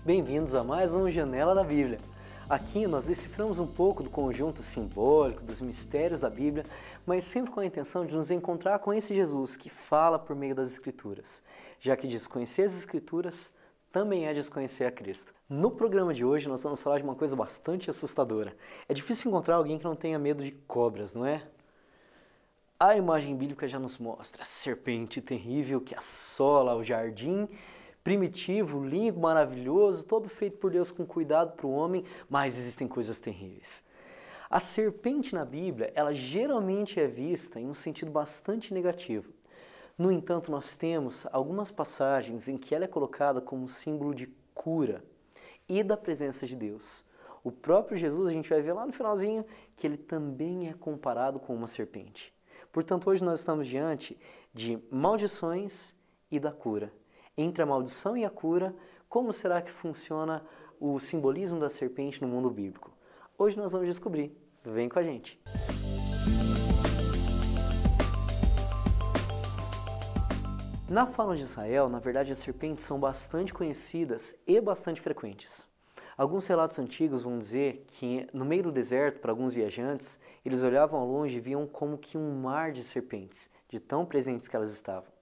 Bem-vindos a mais uma Janela da Bíblia. Aqui nós deciframos um pouco do conjunto simbólico, dos mistérios da Bíblia, mas sempre com a intenção de nos encontrar com esse Jesus que fala por meio das Escrituras, já que desconhecer as Escrituras também é desconhecer a Cristo. No programa de hoje nós vamos falar de uma coisa bastante assustadora. É difícil encontrar alguém que não tenha medo de cobras, não é? A imagem bíblica já nos mostra a serpente terrível que assola o jardim, primitivo, lindo, maravilhoso, todo feito por Deus com cuidado para o homem, mas existem coisas terríveis. A serpente na Bíblia, ela geralmente é vista em um sentido bastante negativo. No entanto, nós temos algumas passagens em que ela é colocada como símbolo de cura e da presença de Deus. O próprio Jesus, a gente vai ver lá no finalzinho, que ele também é comparado com uma serpente. Portanto, hoje nós estamos diante de maldições e da cura. Entre a maldição e a cura, como será que funciona o simbolismo da serpente no mundo bíblico? Hoje nós vamos descobrir. Vem com a gente! Na fauna de Israel, na verdade, as serpentes são bastante conhecidas e bastante frequentes. Alguns relatos antigos vão dizer que, no meio do deserto, para alguns viajantes, eles olhavam ao longe e viam como que um mar de serpentes, de tão presentes que elas estavam.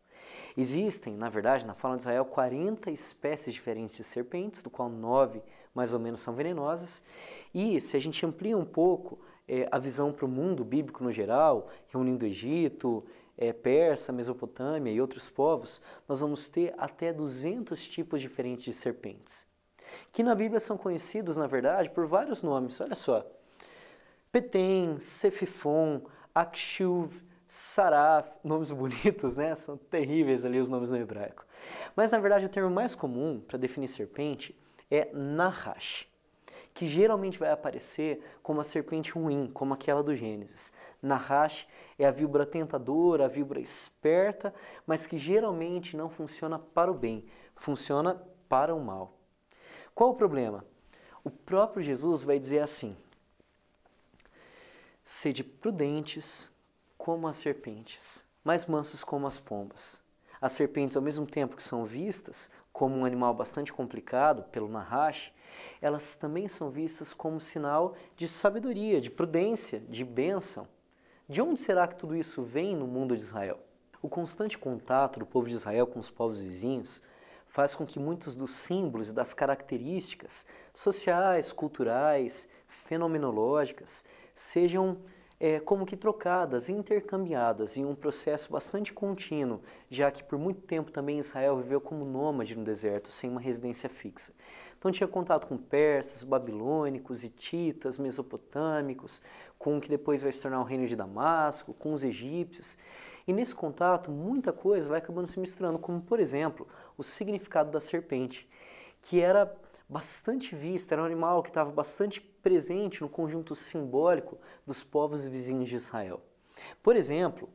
Existem, na verdade, na fauna de Israel, 40 espécies diferentes de serpentes, do qual 9 mais ou menos são venenosas. E se a gente amplia um pouco a visão para o mundo bíblico no geral, reunindo Egito, Pérsia, Mesopotâmia e outros povos, nós vamos ter até 200 tipos diferentes de serpentes, que na Bíblia são conhecidos, na verdade, por vários nomes. Olha só, Petem, Cefifon, Akshuv, Saraf, nomes bonitos, né? São terríveis ali os nomes no hebraico. Mas, na verdade, o termo mais comum para definir serpente é Nahash, que geralmente vai aparecer como a serpente ruim, como aquela do Gênesis. Nahash é a víbora tentadora, a víbora esperta, mas que geralmente não funciona para o bem, funciona para o mal. Qual o problema? O próprio Jesus vai dizer assim: sede prudentes como as serpentes, mas mansos como as pombas. As serpentes, ao mesmo tempo que são vistas como um animal bastante complicado pelo Nahash, elas também são vistas como sinal de sabedoria, de prudência, de bênção. De onde será que tudo isso vem no mundo de Israel? O constante contato do povo de Israel com os povos vizinhos faz com que muitos dos símbolos e das características sociais, culturais, fenomenológicas sejam como que trocadas, intercambiadas em um processo bastante contínuo, já que por muito tempo também Israel viveu como nômade no deserto, sem uma residência fixa. Então tinha contato com persas, babilônicos, hititas, mesopotâmicos, com o que depois vai se tornar o reino de Damasco, com os egípcios. E nesse contato muita coisa vai acabando se misturando, como por exemplo o significado da serpente, que era bastante vista, era um animal que estava bastante presente no conjunto simbólico dos povos vizinhos de Israel. Por exemplo,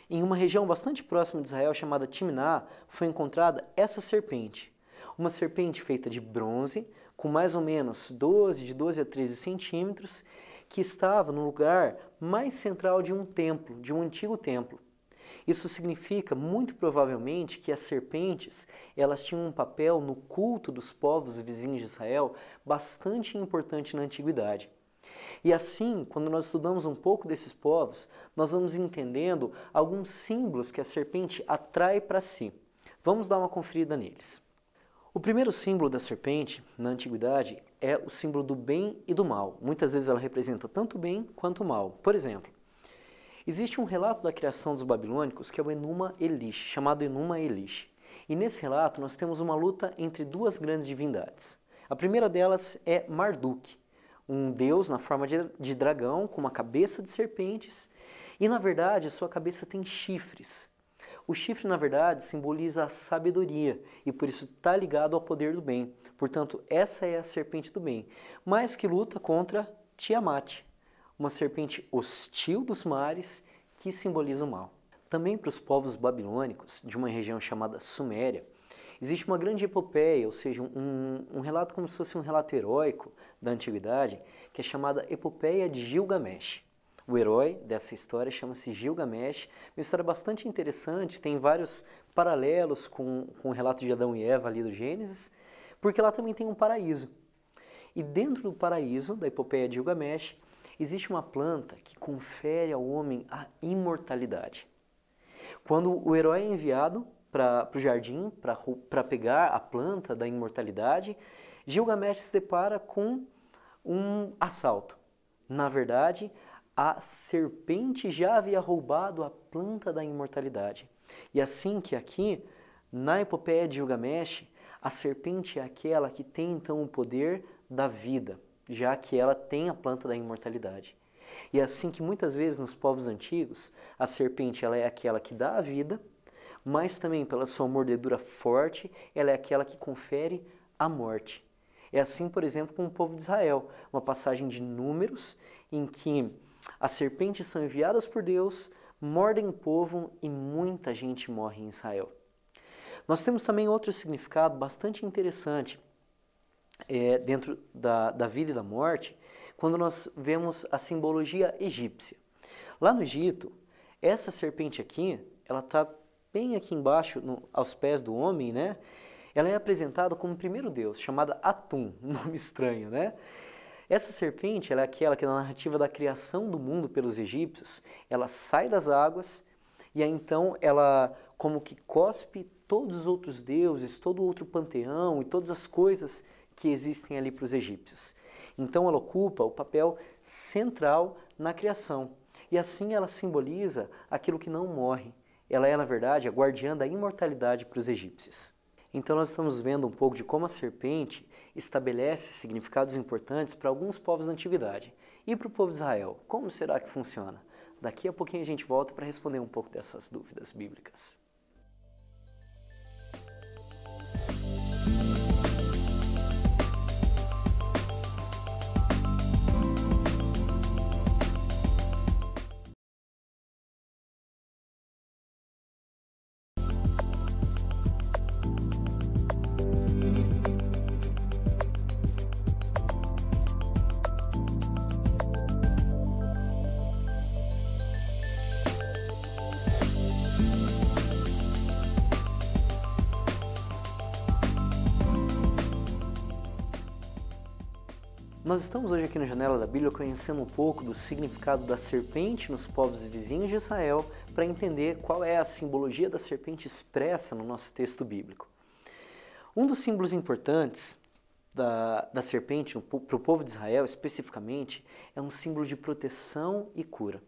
em uma região bastante próxima de Israel chamada Timná, foi encontrada essa serpente. Uma serpente feita de bronze, com mais ou menos de 12 a 13 centímetros, que estava no lugar mais central de um templo, de um antigo templo. Isso significa, muito provavelmente, que as serpentes elas tinham um papel no culto dos povos vizinhos de Israel bastante importante na antiguidade. E assim, quando nós estudamos um pouco desses povos, nós vamos entendendo alguns símbolos que a serpente atrai para si. Vamos dar uma conferida neles. O primeiro símbolo da serpente, na antiguidade, é o símbolo do bem e do mal. Muitas vezes ela representa tanto o bem quanto o mal. Por exemplo, existe um relato da criação dos babilônicos que é o Enuma Elish, chamado Enuma Elish. E nesse relato nós temos uma luta entre duas grandes divindades. A primeira delas é Marduk, um deus na forma de dragão, com uma cabeça de serpentes, e na verdade a sua cabeça tem chifres. O chifre, na verdade, simboliza a sabedoria e por isso está ligado ao poder do bem. Portanto, essa é a serpente do bem, mas que luta contra Tiamat, uma serpente hostil dos mares que simboliza o mal. Também para os povos babilônicos, de uma região chamada Suméria, existe uma grande epopeia, ou seja, um relato como se fosse um relato heróico da antiguidade, que é chamada Epopeia de Gilgamesh. O herói dessa história chama-se Gilgamesh, uma história bastante interessante, tem vários paralelos com o relato de Adão e Eva ali do Gênesis, Porque lá também tem um paraíso. E dentro do paraíso, da epopeia de Gilgamesh, existe uma planta que confere ao homem a imortalidade. Quando o herói é enviado para o jardim para pegar a planta da imortalidade, Gilgamesh se depara com um assalto. Na verdade, a serpente já havia roubado a planta da imortalidade. E assim que aqui, na epopeia de Gilgamesh, a serpente é aquela que tem então o poder da vida, já que ela tem a planta da imortalidade. E é assim que muitas vezes nos povos antigos, a serpente ela é aquela que dá a vida, mas também pela sua mordedura forte, ela é aquela que confere a morte. É assim, por exemplo, com o povo de Israel, uma passagem de Números em que as serpentes são enviadas por Deus, mordem o povo e muita gente morre em Israel. Nós temos também outro significado bastante interessante dentro da vida e da morte, quando nós vemos a simbologia egípcia. Lá no Egito, essa serpente aqui, ela está bem aqui embaixo, aos pés do homem, né? Ela é apresentada como o primeiro deus, chamada Atum, um nome estranho, né? Essa serpente, ela é aquela que na narrativa da criação do mundo pelos egípcios, ela sai das águas e aí então ela como que cospe todos os outros deuses, todo o outro panteão e todas as coisas que existem ali para os egípcios. Então ela ocupa o papel central na criação e assim ela simboliza aquilo que não morre. Ela é, na verdade, a guardiã da imortalidade para os egípcios. Então nós estamos vendo um pouco de como a serpente estabelece significados importantes para alguns povos da antiguidade. E para o povo de Israel, como será que funciona? Daqui a pouquinho a gente volta para responder um pouco dessas dúvidas bíblicas. Nós estamos hoje aqui na Janela da Bíblia conhecendo um pouco do significado da serpente nos povos vizinhos de Israel para entender qual é a simbologia da serpente expressa no nosso texto bíblico. Um dos símbolos importantes da serpente para o povo de Israel, especificamente, é um símbolo de proteção e cura.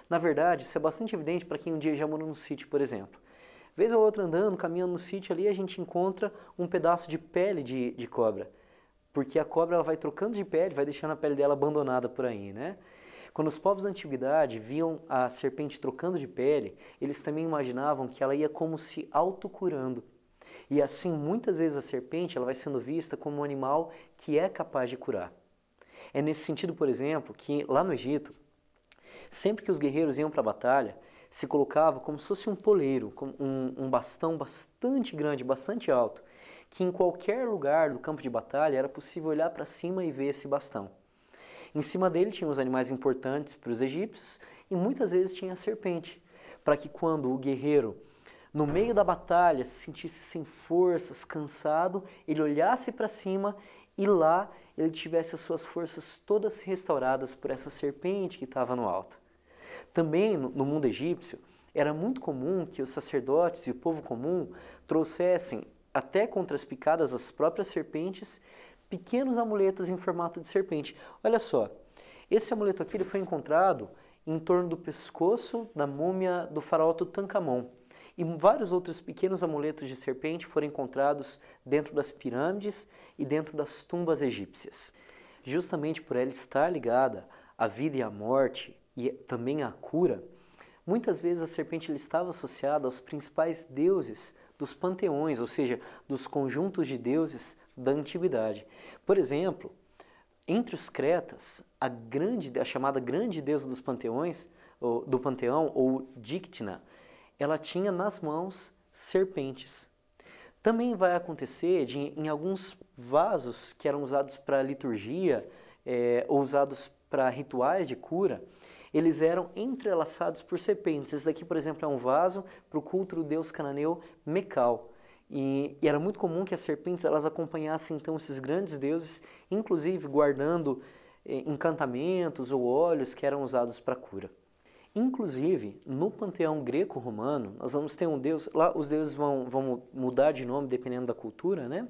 Na verdade, isso é bastante evidente para quem um dia já morou no sítio, por exemplo. Vez ou outra andando, caminhando no sítio ali, a gente encontra um pedaço de pele de cobra. Porque a cobra ela vai trocando de pele, vai deixando a pele dela abandonada por aí, né? Quando os povos da antiguidade viam a serpente trocando de pele, eles também imaginavam que ela ia como se autocurando. E assim, muitas vezes a serpente ela vai sendo vista como um animal que é capaz de curar. É nesse sentido, por exemplo, que lá no Egito, sempre que os guerreiros iam para a batalha, se colocava como se fosse um poleiro, um bastão bastante grande, bastante alto, que em qualquer lugar do campo de batalha era possível olhar para cima e ver esse bastão. Em cima dele tinham os animais importantes para os egípcios e muitas vezes tinha a serpente, para que quando o guerreiro, no meio da batalha, se sentisse sem forças, cansado, ele olhasse para cima e lá ele tivesse as suas forças todas restauradas por essa serpente que estava no alto. Também no mundo egípcio, era muito comum que os sacerdotes e o povo comum trouxessem até contra as picadas das próprias serpentes, pequenos amuletos em formato de serpente. Olha só, esse amuleto aqui ele foi encontrado em torno do pescoço da múmia do faraó Tutankhamon. E vários outros pequenos amuletos de serpente foram encontrados dentro das pirâmides e dentro das tumbas egípcias. Justamente por ela estar ligada à vida e à morte e também à cura, muitas vezes a serpente estava associada aos principais deuses dos panteões, ou seja, dos conjuntos de deuses da antiguidade. Por exemplo, entre os cretas, a chamada grande deusa dos panteões, do panteão, ou Dictna, ela tinha nas mãos serpentes. Também vai acontecer em alguns vasos que eram usados para liturgia ou usados para rituais de cura, eles eram entrelaçados por serpentes. Esse daqui, por exemplo, é um vaso para o culto do deus cananeu Mecal. E era muito comum que as serpentes elas acompanhassem então esses grandes deuses, inclusive guardando encantamentos ou óleos que eram usados para cura. Inclusive, no panteão greco-romano, nós vamos ter um deus, lá os deuses vão mudar de nome dependendo da cultura, né?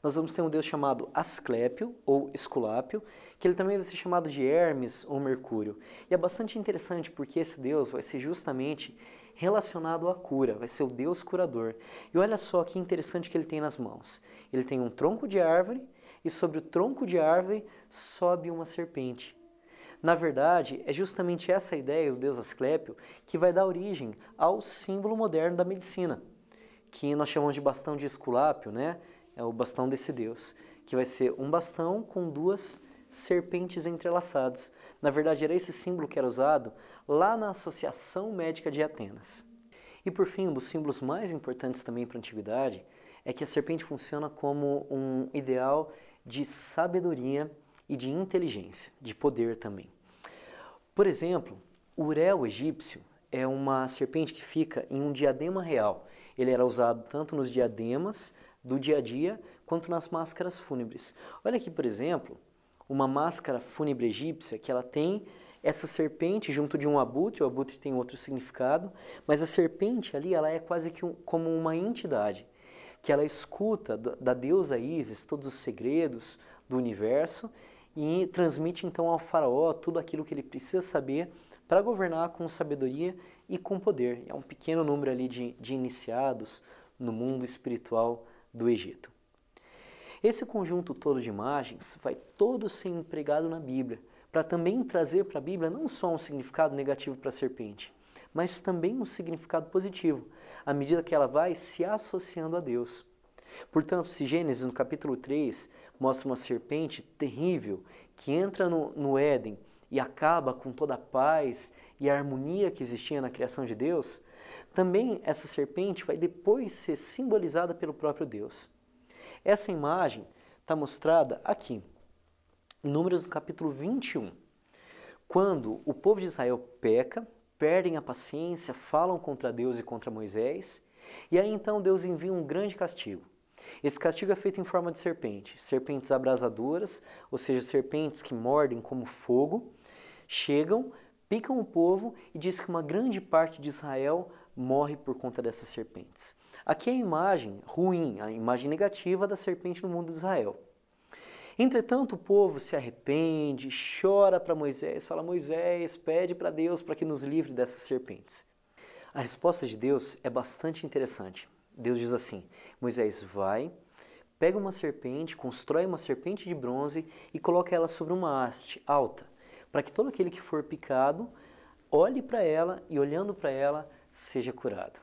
Nós vamos ter um deus chamado Asclépio ou Esculápio, que ele também vai ser chamado de Hermes ou Mercúrio. E é bastante interessante porque esse deus vai ser justamente relacionado à cura, vai ser o deus curador. E olha só que interessante que ele tem nas mãos. Ele tem um tronco de árvore e sobre o tronco de árvore sobe uma serpente. Na verdade, é justamente essa ideia do deus Asclépio que vai dar origem ao símbolo moderno da medicina, que nós chamamos de bastão de Esculápio, né? É o bastão desse deus, que vai ser um bastão com duas serpentes entrelaçadas. Na verdade, era esse símbolo que era usado lá na Associação Médica de Atenas. E por fim, um dos símbolos mais importantes também para a antiguidade é que a serpente funciona como um ideal de sabedoria e de inteligência, de poder também. Por exemplo, o uréu egípcio é uma serpente que fica em um diadema real. Ele era usado tanto nos diademas do dia a dia quanto nas máscaras fúnebres. Olha aqui, por exemplo, uma máscara fúnebre egípcia que ela tem essa serpente junto de um abutre, o abutre tem outro significado, mas a serpente ali ela é quase que como uma entidade, que ela escuta da deusa Ísis todos os segredos do universo e transmite então ao faraó tudo aquilo que ele precisa saber para governar com sabedoria e com poder. É um pequeno número ali de iniciados no mundo espiritual do Egito. Esse conjunto todo de imagens vai todo ser empregado na Bíblia, para também trazer para a Bíblia não só um significado negativo para a serpente, mas também um significado positivo, à medida que ela vai se associando a Deus. Portanto, se Gênesis, no capítulo 3, mostra uma serpente terrível que entra no Éden e acaba com toda a paz e a harmonia que existia na criação de Deus, também essa serpente vai depois ser simbolizada pelo próprio Deus. Essa imagem está mostrada aqui, em Números do capítulo 21. Quando o povo de Israel peca, perdem a paciência, falam contra Deus e contra Moisés, e aí então Deus envia um grande castigo. Esse castigo é feito em forma de serpente, serpentes abrasadoras, ou seja, serpentes que mordem como fogo, chegam, picam o povo e diz que uma grande parte de Israel morre por conta dessas serpentes. Aqui é a imagem ruim, a imagem negativa da serpente no mundo de Israel. Entretanto, o povo se arrepende, chora para Moisés, fala: Moisés, pede para Deus para que nos livre dessas serpentes. A resposta de Deus é bastante interessante. Deus diz assim: Moisés, vai, pega uma serpente, constrói uma serpente de bronze e coloca ela sobre uma haste alta, para que todo aquele que for picado olhe para ela e, olhando para ela, seja curado.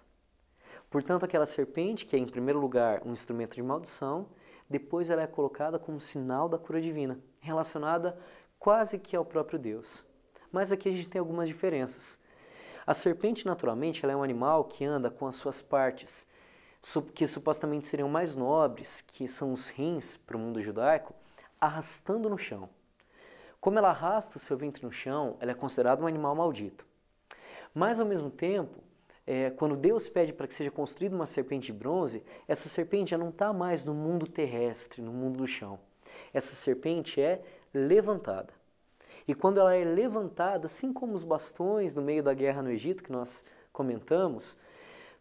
Portanto, aquela serpente, que é em primeiro lugar um instrumento de maldição, depois ela é colocada como sinal da cura divina, relacionada quase que ao próprio Deus. Mas aqui a gente tem algumas diferenças. A serpente, naturalmente, ela é um animal que anda com as suas partes, que supostamente seriam mais nobres, que são os rins para o mundo judaico, arrastando no chão. Como ela arrasta o seu ventre no chão, ela é considerada um animal maldito. Mas, ao mesmo tempo, quando Deus pede para que seja construída uma serpente de bronze, essa serpente já não está mais no mundo terrestre, no mundo do chão. Essa serpente é levantada. E quando ela é levantada, assim como os bastões no meio da guerra no Egito, que nós comentamos,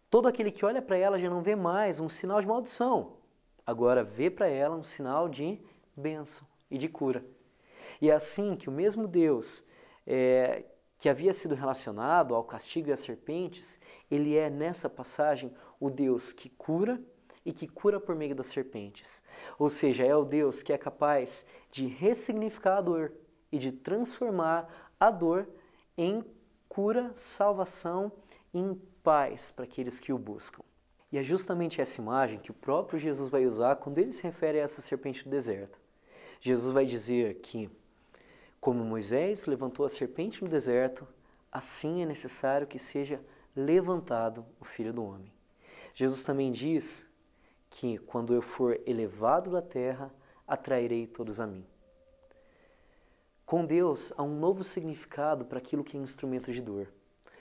todo aquele que olha para ela já não vê mais um sinal de maldição. Agora vê para ela um sinal de bênção e de cura. E é assim que o mesmo Deus que havia sido relacionado ao castigo e às serpentes, ele é nessa passagem o Deus que cura e que cura por meio das serpentes. Ou seja, é o Deus que é capaz de ressignificar a dor e de transformar a dor em cura, salvação e em paz para aqueles que o buscam. E é justamente essa imagem que o próprio Jesus vai usar quando ele se refere a essa serpente do deserto. Jesus vai dizer que, como Moisés levantou a serpente no deserto, assim é necessário que seja levantado o Filho do Homem. Jesus também diz que, quando eu for elevado da terra, atrairei todos a mim. Com Deus há um novo significado para aquilo que é instrumento de dor.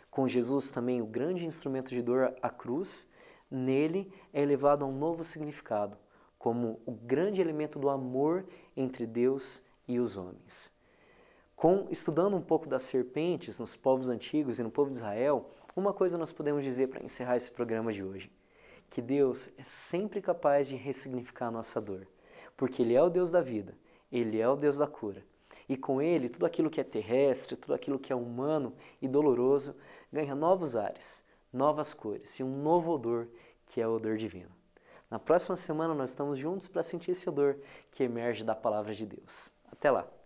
Com Jesus também o grande instrumento de dor, a cruz, nele é elevado a um novo significado, como o grande elemento do amor entre Deus e os homens. Estudando um pouco das serpentes nos povos antigos e no povo de Israel, uma coisa nós podemos dizer para encerrar esse programa de hoje, que Deus é sempre capaz de ressignificar a nossa dor, porque Ele é o Deus da vida, Ele é o Deus da cura. E com Ele, tudo aquilo que é terrestre, tudo aquilo que é humano e doloroso, ganha novos ares, novas cores e um novo odor, que é o odor divino. Na próxima semana nós estamos juntos para sentir esse odor que emerge da palavra de Deus. Até lá!